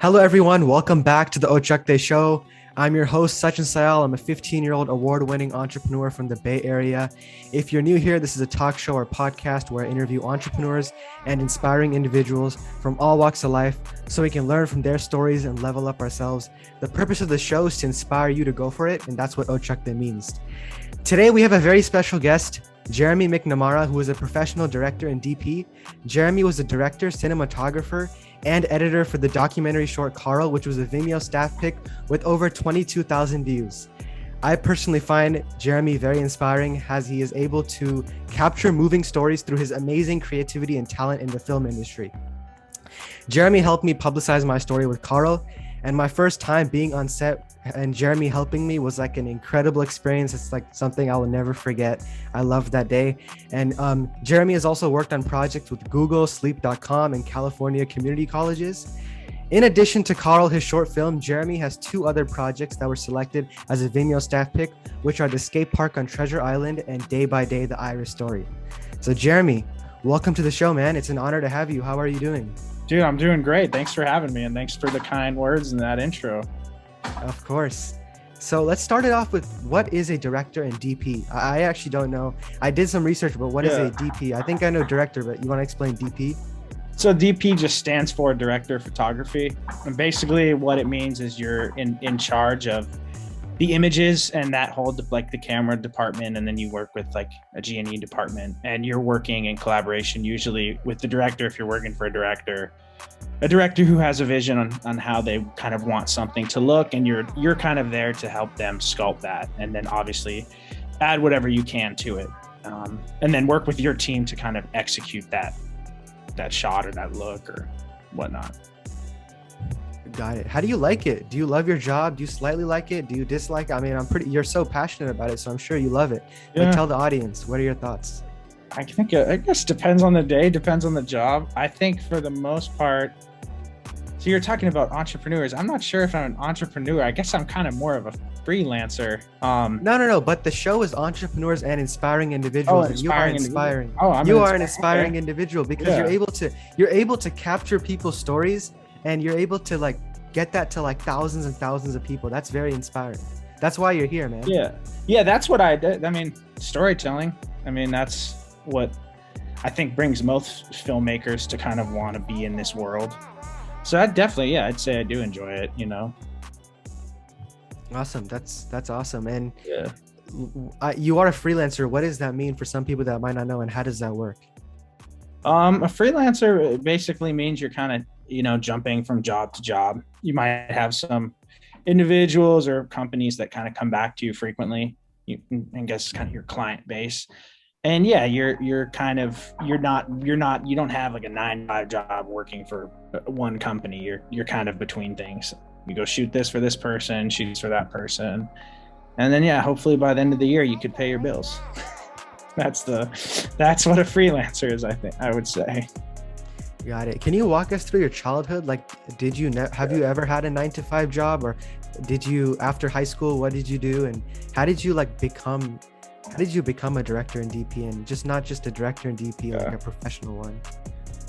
Hello, everyone. Welcome back to the Ochakde Show. I'm your host, Sachin Sayal. I'm a 15-year-old award-winning entrepreneur from the Bay Area. If you're new here, this is a talk show or podcast where I interview entrepreneurs and inspiring individuals from all walks of life so we can learn from their stories and level up ourselves. The purpose of the show is to inspire you to go for it, and that's what Ochakde means. Today, we have a very special guest, Jeremy McNamara, who is a professional director and DP. Jeremy was a director, cinematographer, and editor for the documentary short Carl, which was a Vimeo staff pick with over 22,000 views. I personally find Jeremy very inspiring as he is able to capture moving stories through his amazing creativity and talent in the film industry. Jeremy helped me publicize my story with Carl, and my first time being on set and Jeremy helping me was like an incredible experience. It's like something I will never forget. I loved that day. And Jeremy has also worked on projects with Google, Sleep.com, and California community colleges. In addition to Carl, his short film, Jeremy has two other projects that were selected as a Vimeo staff pick, which are the skate park on Treasure Island and Day by Day, the Iris Story. So Jeremy, welcome to the show, man. It's an honor to have you. How are you doing? Dude, I'm doing great. Thanks for having me, and thanks for the kind words in that intro. Of course. So let's start it off with, what is a director and DP? I actually don't know. I did some research, but what is a DP? I think I know director, but you want to explain DP? So DP just stands for Director of Photography. And basically what it means is you're in charge of the images and that whole like the camera department, and then you work with like a G&E department, and you're working in collaboration usually with the director if you're working for a director who has a vision on how they kind of want something to look, and you're kind of there to help them sculpt that, and then obviously add whatever you can to it, and then work with your team to kind of execute that shot or that look or whatnot. Got it. How do you like it? Do you love your job? Do you slightly like it? Do you dislike it? I mean, you're so passionate about it, so I'm sure you love it. Yeah. But tell the audience, what are your thoughts? I guess depends on the day, depends on the job. I think for the most part, so you're talking about entrepreneurs. I'm not sure if I'm an entrepreneur. I guess I'm kind of more of a freelancer. No. But the show is entrepreneurs and inspiring individuals. And you are inspiring. You are an inspiring individual because you're able to capture people's stories, and you're able to like get that to like thousands and thousands of people. That's very inspiring. That's why you're here, man. Yeah. That's what I did. I mean, storytelling. I mean, that's what I think brings most filmmakers to kind of want to be in this world. So I'd say I do enjoy it, you know. Awesome. That's awesome. And you are a freelancer. What does that mean for some people that might not know, and how does that work? A freelancer basically means you're kind of, jumping from job to job. You might have some individuals or companies that kind of come back to you frequently. You guess kind of your client base. And yeah, you don't have like a 9-to-5 job working for one company. You're kind of between things. You go shoot this for this person, shoot this for that person. And then, hopefully by the end of the year, you could pay your bills. That's what a freelancer is, I would say. Got it. Can you walk us through your childhood? Like, have you ever had a 9-to-5 job, or did you, after high school, what did you do? And how did you become a director and DP, and not just a director and DP, like a professional one?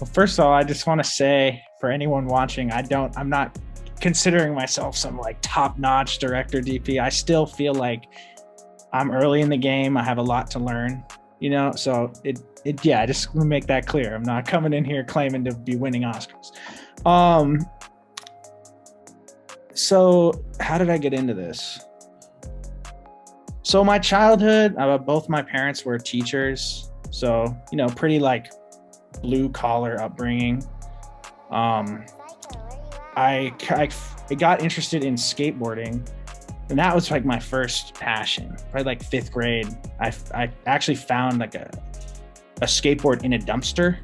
Well, first of all, I just want to say for anyone watching, I'm not considering myself some like top-notch director DP. I still feel like I'm early in the game. I have a lot to learn, so I just want to make that clear. I'm not coming in here claiming to be winning Oscars. So how did I get into this? So my childhood, both my parents were teachers. So, pretty like blue collar upbringing. I got interested in skateboarding, and that was like my first passion, right? Like 5th grade. I actually found like a skateboard in a dumpster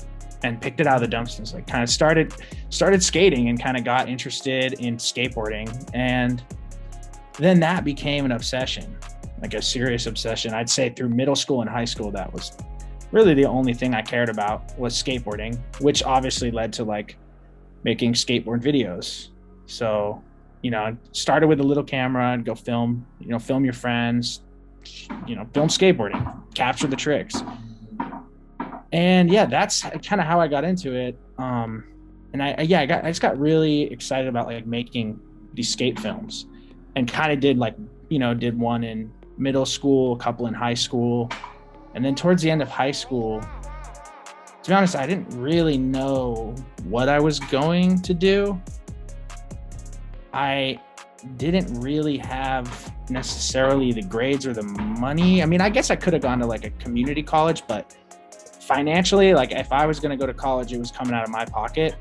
and picked it out of the dumpster. So I kind of started skating and kind of got interested in skateboarding. And then that became an obsession, like a serious obsession. I'd say through middle school and high school, that was really the only thing I cared about was skateboarding, which obviously led to like making skateboard videos. So, started with a little camera and go film your friends, film skateboarding, capture the tricks. And yeah, that's kind of how I got into it. And I just got really excited about like making these skate films, and kind of did like, did one in middle school, a couple in high school. And then towards the end of high school, to be honest, I didn't really know what I was going to do. I didn't really have necessarily the grades or the money. I mean, I guess I could have gone to like a community college, but financially, like if I was going to go to college, it was coming out of my pocket.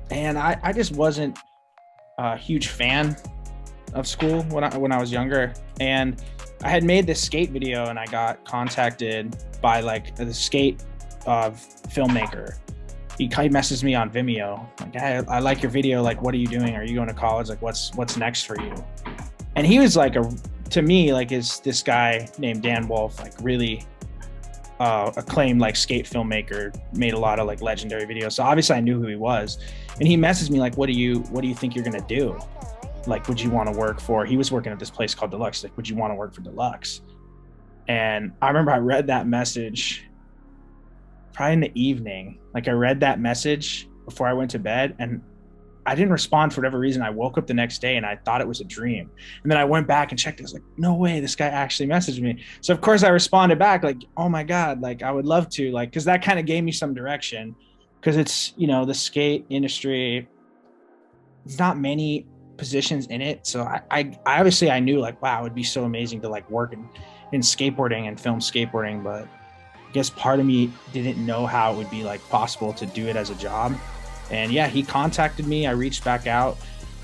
And I just wasn't a huge fan of school when I was younger. And I had made this skate video, and I got contacted by like the skate filmmaker. He messaged me on Vimeo, like, hey, I like your video. Like, what are you doing? Are you going to college? Like, what's next for you? And he was like, to me, like, is this guy named Dan Wolf, like really acclaimed like skate filmmaker, made a lot of like legendary videos. So obviously I knew who he was. And he messaged me like, what do you think you're gonna do? Like, would you want to work for, he was working at this place called Deluxe. Like, would you want to work for Deluxe? And I remember I read that message probably in the evening. Like, I read that message before I went to bed, and I didn't respond for whatever reason. I woke up the next day and I thought it was a dream. And then I went back and checked. I was like, no way, this guy actually messaged me. So of course I responded back like, oh my God, like I would love to, like, cause that kind of gave me some direction. Cause it's, the skate industry, there's not many positions in it. So I obviously I knew like, wow, it would be so amazing to like work in skateboarding and film skateboarding. But I guess part of me didn't know how it would be like possible to do it as a job. And yeah, he contacted me. I reached back out,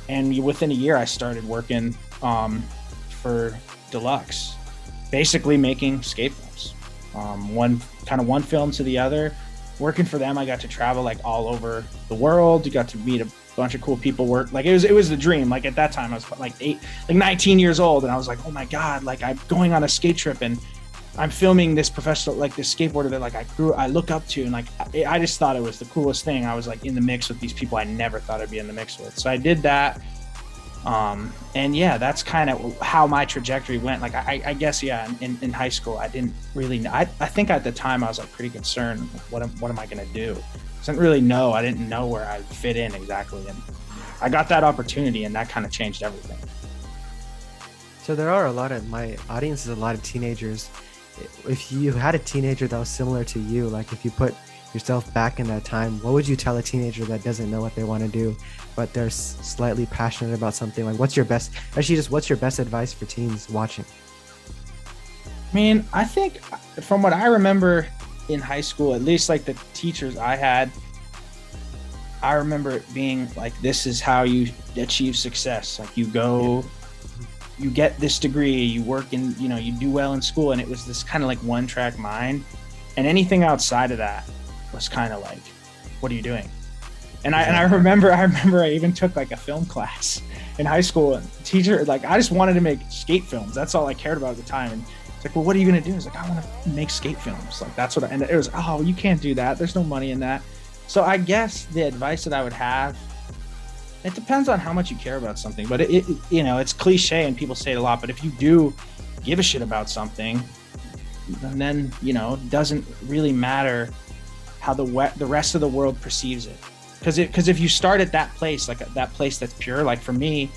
and within a year, I started working for Deluxe, basically making skate films. One film to the other. Working for them, I got to travel like all over the world. You got to meet a bunch of cool people. It was the dream. Like at that time, I was like 19 years old, and I was like, oh my God, like I'm going on a skate trip and I'm filming this professional, like this skateboarder that like I look up to, and like I just thought it was the coolest thing. I was like in the mix with these people I never thought I'd be in the mix with. So I did that, and yeah, that's kind of how my trajectory went. Like I guess yeah, in high school I didn't really know. I think at the time I was like pretty concerned. What am I gonna do? I didn't know where I'd fit in exactly, and I got that opportunity, and that kind of changed everything. So there are my audience is a lot of teenagers. If you had a teenager that was similar to you, like if you put yourself back in that time, what would you tell a teenager that doesn't know what they want to do, but they're slightly passionate about something? Like what's your best advice for teens watching? I mean, I think from what I remember in high school, at least like the teachers I had, I remember it being like, this is how you achieve success. Like you go, you get this degree, you work in, you do well in school. And it was this kind of like one track mind, and anything outside of that was kind of like, what are you doing? And I remember I even took like a film class in high school, and the teacher, like, I just wanted to make skate films. That's all I cared about at the time. And it's like, well, what are you going to do? It's like, I want to make skate films. Like, that's and it was, oh, you can't do that. There's no money in that. So I guess the advice that I would have, it depends on how much you care about something, but it's cliche and people say it a lot, but if you do give a shit about something, then, it doesn't really matter how the rest of the world perceives it. Because if you start at that place, like that place that's pure, like for me,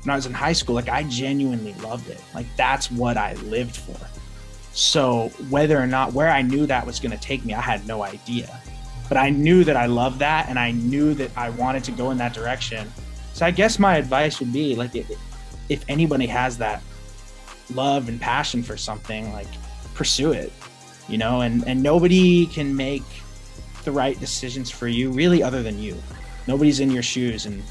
when I was in high school, like I genuinely loved it. Like that's what I lived for. So whether or not where I knew that was going to take me, I had no idea. But I knew that I loved that, and I knew that I wanted to go in that direction. So I guess my advice would be, like, if anybody has that love and passion for something, like pursue it, and nobody can make the right decisions for you really other than you. Nobody's in your shoes. And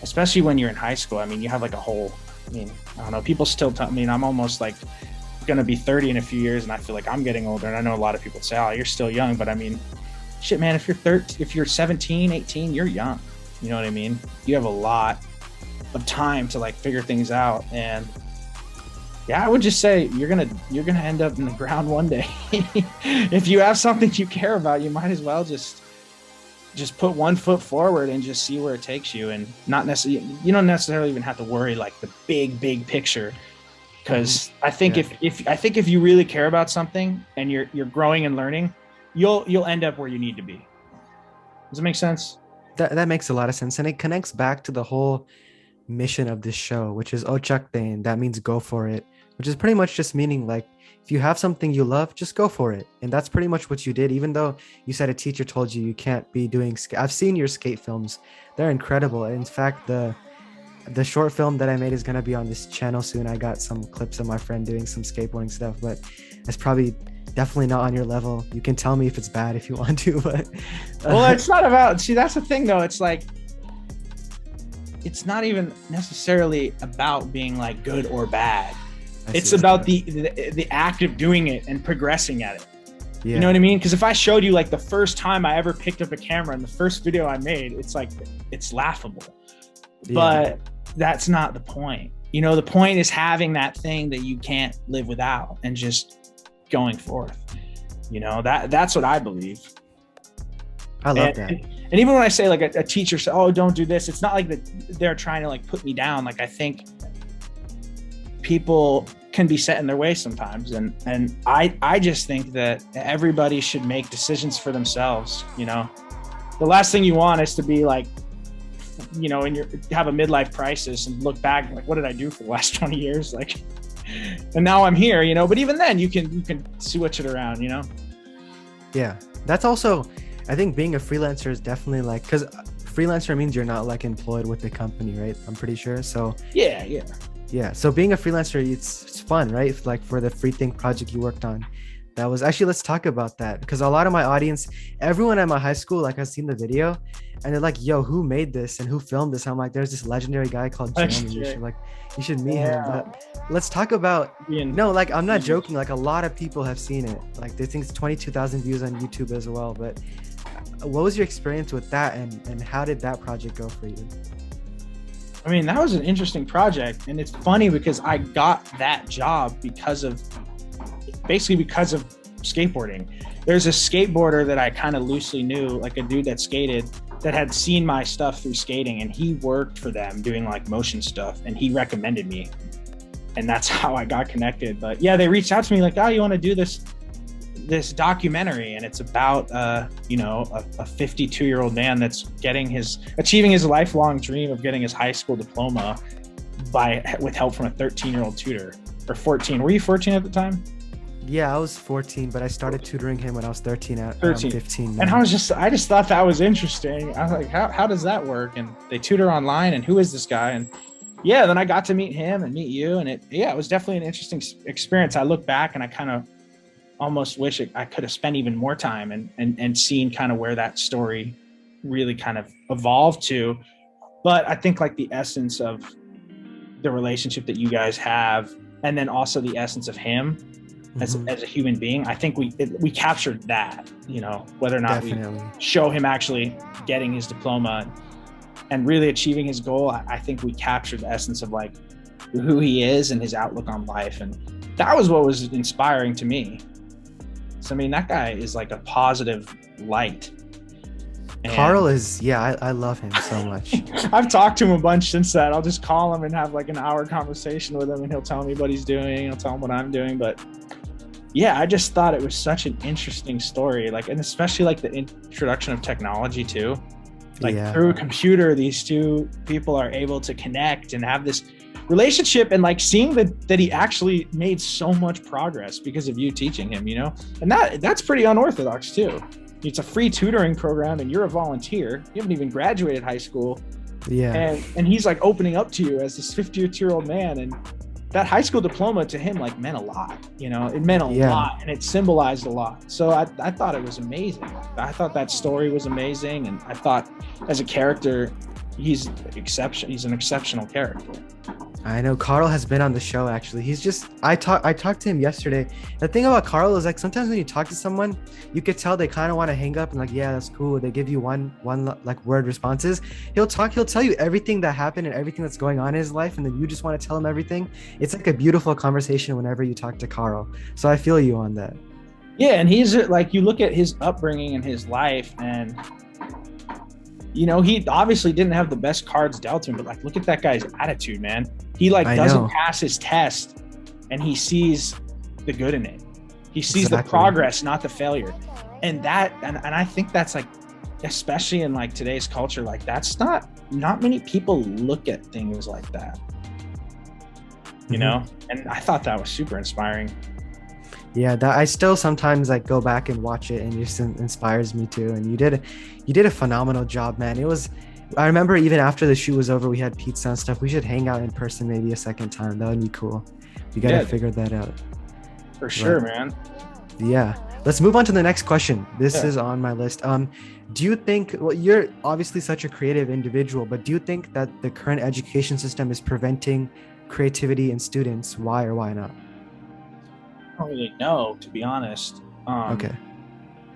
especially when you're in high school, I mean, you have like I don't know, people still tell me, I'm almost like going to be 30 in a few years, and I feel like I'm getting older. And I know a lot of people say, oh, you're still young, but I mean, shit, man, if you're 17, 18, you're young. You know what I mean? You have a lot of time to like figure things out. And yeah, I would just say you're gonna end up in the ground one day. If you have something you care about, you might as well just put one foot forward and just see where it takes you. And not necessarily, you don't necessarily even have to worry like the big picture. Because I think if you really care about something and you're growing and learning, you'll end up where you need to be. Does it make sense? That makes a lot of sense, and it connects back to the whole mission of this show, which is ochakde, and that means go for it, which is pretty much just meaning like if you have something you love, just go for it. And that's pretty much what you did, even though you said a teacher told you you can't be doing I've seen your skate films. They're incredible. In fact, the short film that I made is going to be on this channel soon. I got some clips of my friend doing some skateboarding stuff, but it's probably definitely not on your level. You can tell me if it's bad if you want to, but well, it's not about, see, that's the thing though. It's like, it's not even necessarily about being like good or bad. It's about the act of doing it and progressing at it. Yeah. You know what I mean? Because if I showed you like the first time I ever picked up a camera and the first video I made, it's like, it's laughable. Yeah. But that's not the point. You know, the point is having that thing that you can't live without and just going forth. You know, that's what I believe. I love that. And even when I say like a teacher said, oh, don't do this, it's not like that they're trying to like put me down. Like I think people can be set in their way sometimes. And I just think that everybody should make decisions for themselves. You know, the last thing you want is to be like, you know, and have a midlife crisis and look back like, what did I do for the last 20 years? Like, and now I'm here, you know, but even then you can switch it around, you know? Yeah. That's also, I think being a freelancer is definitely like, because freelancer means you're not like employed with the company, right? I'm pretty sure. So yeah. So being a freelancer, it's fun, right? Like for the Free Think project you worked on, that was actually, let's talk about that, because a lot of my audience, everyone at my high school, like I've seen the video and they're like, yo, who made this and who filmed this? I'm like, there's this legendary guy called Jim. You should meet him. But let's talk about, no, like I'm not joking. Like a lot of people have seen it. Like they think it's 22,000 views on YouTube as well. But what was your experience with that and how did that project go for you? I mean, that was an interesting project. And it's funny because I got that job because of skateboarding. There's a skateboarder that I kind of loosely knew, like a dude that skated, that had seen my stuff through skating, and he worked for them doing like motion stuff, and he recommended me, and that's how I got connected. But yeah, they reached out to me like, oh, you want to do this documentary, and it's about you know, a 52-year-old man that's achieving his lifelong dream of getting his high school diploma with help from a 13-year-old tutor, or 14. Were you 14 at the time? Yeah, I was 14, but I started tutoring him when I was 13 at 15. And I just thought that was interesting. I was like, how does that work? And they tutor online, and who is this guy? And yeah, then I got to meet him and meet you, and it was definitely an interesting experience. I look back and I kind of almost wish I could have spent even more time and seen kind of where that story really kind of evolved to. But I think like the essence of the relationship that you guys have, and then also the essence of him as a human being, I think we captured that, you know, whether or not Definitely. We show him actually getting his diploma and really achieving his goal. I think we captured the essence of like who he is and his outlook on life. And that was what was inspiring to me. So, I mean, that guy is like a positive light. And Carl is, I love him so much. I've talked to him a bunch since that. I'll just call him and have like an hour conversation with him, and he'll tell me what he's doing. I'll tell him what I'm doing. But yeah, I just thought it was such an interesting story. Like, and especially like the introduction of technology too. Like through a computer, these two people are able to connect and have this relationship, and like seeing that he actually made so much progress because of you teaching him, you know, and that's pretty unorthodox too. It's a free tutoring program and you're a volunteer. You haven't even graduated high school. Yeah. And he's like opening up to you as this 52-year-old man. And that high school diploma to him like meant a lot, you know, it meant a lot, and it symbolized a lot. So I thought it was amazing. I thought that story was amazing. And I thought as a character, he's an exceptional character. I know Carl has been on the show actually. He's just, I talked to him yesterday. The thing about Carl is like sometimes when you talk to someone, you could tell they kind of want to hang up and like, yeah, that's cool. They give you one like word responses. He'll tell you everything that happened and everything that's going on in his life, and then you just want to tell him everything. It's like a beautiful conversation whenever you talk to Carl. So I feel you on that. Yeah, and he's like, you look at his upbringing and his life, and you know, he obviously didn't have the best cards dealt to him, but like, look at that guy's attitude, man. He like doesn't pass his test, and he sees the good in it. He sees the progress, not the failure. And I think that's like especially in like today's culture, like that's not many people look at things like that, you know? And I thought that was super inspiring. Yeah, that I still sometimes like go back and watch it, and it just inspires me too. And you did a phenomenal job, man. I remember even after the shoot was over, we had pizza and stuff. We should hang out in person maybe a second time. That would be cool. We gotta figure that out. For sure, man. Yeah. Let's move on to the next question. This is on my list. Do you think, well, you're obviously such a creative individual, but do you think that the current education system is preventing creativity in students? Why or why not? I don't really know, to be honest. Okay.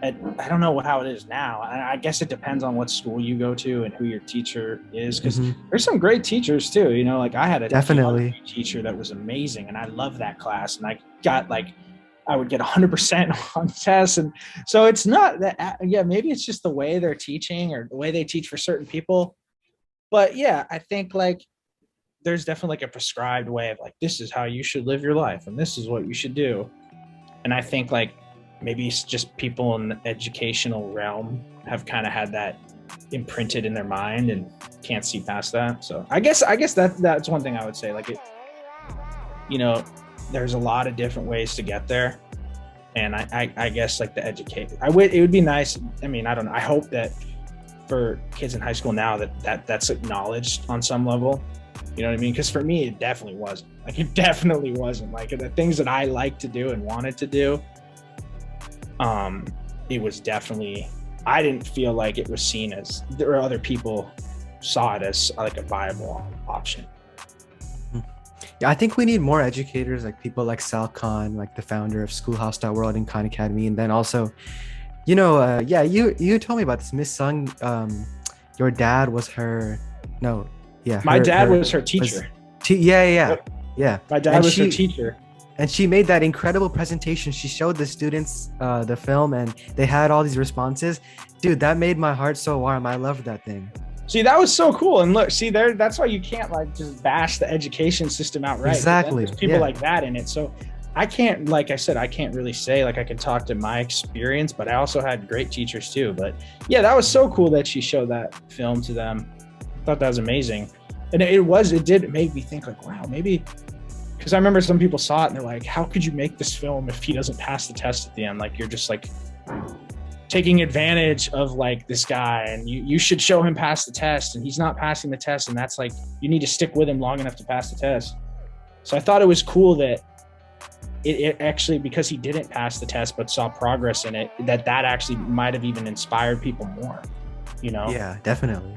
I don't know how it is now. I guess it depends on what school you go to and who your teacher is, because there's some great teachers too. You know, like I had a definitely teacher that was amazing, and I loved that class, and I got like, I would get 100% on tests. And so it's not that, maybe it's just the way they're teaching or the way they teach for certain people. But yeah, I think like there's definitely like a prescribed way of like, this is how you should live your life and this is what you should do. And I think like maybe it's just people in the educational realm have kind of had that imprinted in their mind and can't see past that. So I guess that's one thing I would say. Like it, you know, there's a lot of different ways to get there. And I guess like the education, it would be nice. I mean, I don't know. I hope that for kids in high school now that's acknowledged on some level. You know what I mean? Because for me, it definitely wasn't. Like it definitely wasn't. Like the things that I liked to do and wanted to do, it was definitely, I didn't feel like it was seen as, or other people saw it as like a viable option. Yeah, I think we need more educators, like people like Sal Khan, like the founder of Schoolhouse.world and Khan Academy. And then also, you know, you told me about this, Miss Sung. Your dad was her, my dad was her teacher. Yeah. My dad was her teacher. And she made that incredible presentation. She showed the students the film, and they had all these responses. Dude, that made my heart so warm. I loved that thing. See, that was so cool. And look, see there, that's why you can't like just bash the education system outright. Exactly. There's people like that in it. So I can't, like I said, I can't really say, like I can talk to my experience, but I also had great teachers too. But yeah, that was so cool that she showed that film to them. I thought that was amazing. And it did make me think like, wow, maybe, because I remember some people saw it and they're like, how could you make this film if he doesn't pass the test at the end? Like you're just like taking advantage of like this guy, and you should show him pass the test, and he's not passing the test, and that's like, you need to stick with him long enough to pass the test. So I thought it was cool that it actually, because he didn't pass the test but saw progress in it, that actually might have even inspired people more, you know? Yeah, definitely.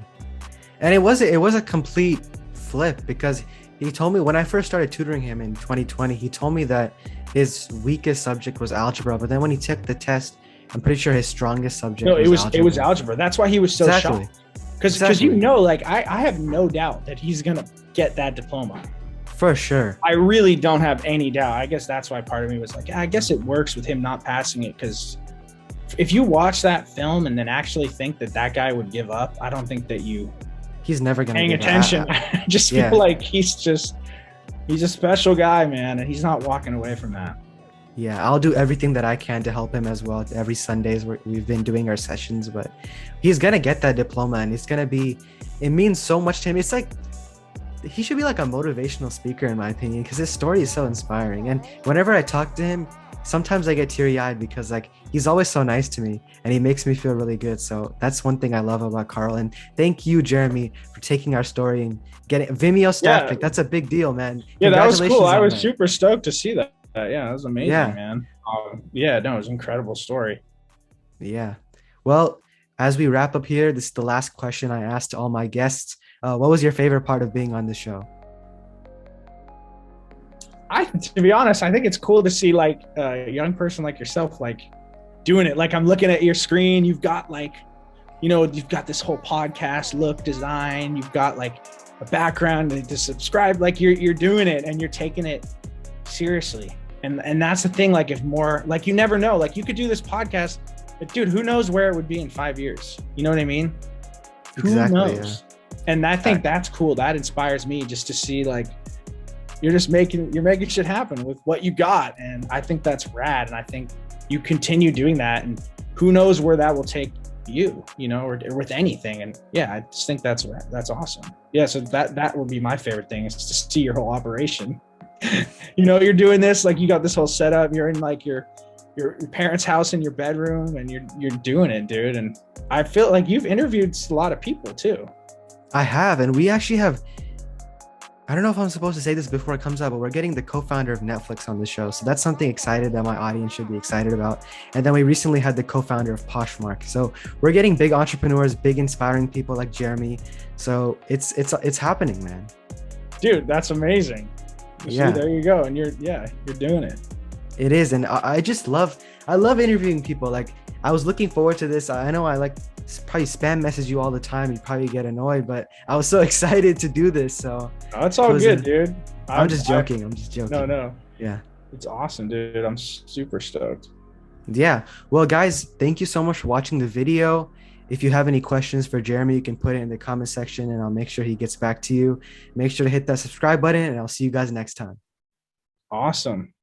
And it was a complete flip, because he told me when I first started tutoring him in 2020, he told me that his weakest subject was algebra, but then when he took the test, I'm pretty sure his strongest subject was algebra. It was algebra. That's why he was so shocked. Because you know, like I have no doubt that he's gonna get that diploma. For sure. I really don't have any doubt. I guess that's why part of me was like, I guess it works with him not passing it, because if you watch that film and then actually think that guy would give up, I don't think that he's never gonna paying attention. I just feel like he's a special guy, man, and he's not walking away from that. Yeah, I'll do everything that I can to help him as well. Every Sundays we've been doing our sessions, but he's gonna get that diploma, and it means so much to him. It's like he should be like a motivational speaker, in my opinion, because his story is so inspiring. And whenever I talk to him, sometimes I get teary-eyed, because like he's always so nice to me, and he makes me feel really good. So that's one thing I love about Carl. And thank you, Jeremy, for taking our story and getting Vimeo staff pick. That's a big deal, man. Yeah, that was cool. I was super stoked to see that. Yeah, that was amazing, man. It was an incredible story. Yeah. Well, as we wrap up here, this is the last question I asked all my guests. What was your favorite part of being on the show? To be honest, I think it's cool to see like a young person like yourself, like doing it. Like I'm looking at your screen, you've got like, you've got this whole podcast look, design, you've got like a background to subscribe, like you're doing it and you're taking it seriously. And that's the thing, like if more, like you never know, like you could do this podcast, but dude, who knows where it would be in 5 years? You know what I mean? Exactly, who knows? Yeah. And I think that's cool. That inspires me just to see like, you're making shit happen with what you got. And I think that's rad. And I think you continue doing that, and who knows where that will take you know, or with anything. And yeah, I just think that's awesome. Yeah. So that would be my favorite thing, is to see your whole operation. You know, you're doing this, like you got this whole setup, you're in like your parents' house in your bedroom, and you're doing it, dude. And I feel like you've interviewed a lot of people too. I have, and we actually have. I don't know if I'm supposed to say this before it comes out, but we're getting the co-founder of Netflix on the show. So that's something excited that my audience should be excited about. And then we recently had the co-founder of Poshmark. So we're getting big entrepreneurs, big inspiring people like Jeremy. So it's happening, man. Dude, that's amazing. Yeah. See, there you go. And you're doing it. It is. And I love interviewing people. Like, I was looking forward to this. I know I like probably spam message you all the time. You probably get annoyed, but I was so excited to do this. So oh, it's all good, dude. I'm just joking. I'm just joking. No. Yeah. It's awesome, dude. I'm super stoked. Yeah. Well, guys, thank you so much for watching the video. If you have any questions for Jeremy, you can put it in the comment section and I'll make sure he gets back to you. Make sure to hit that subscribe button and I'll see you guys next time. Awesome.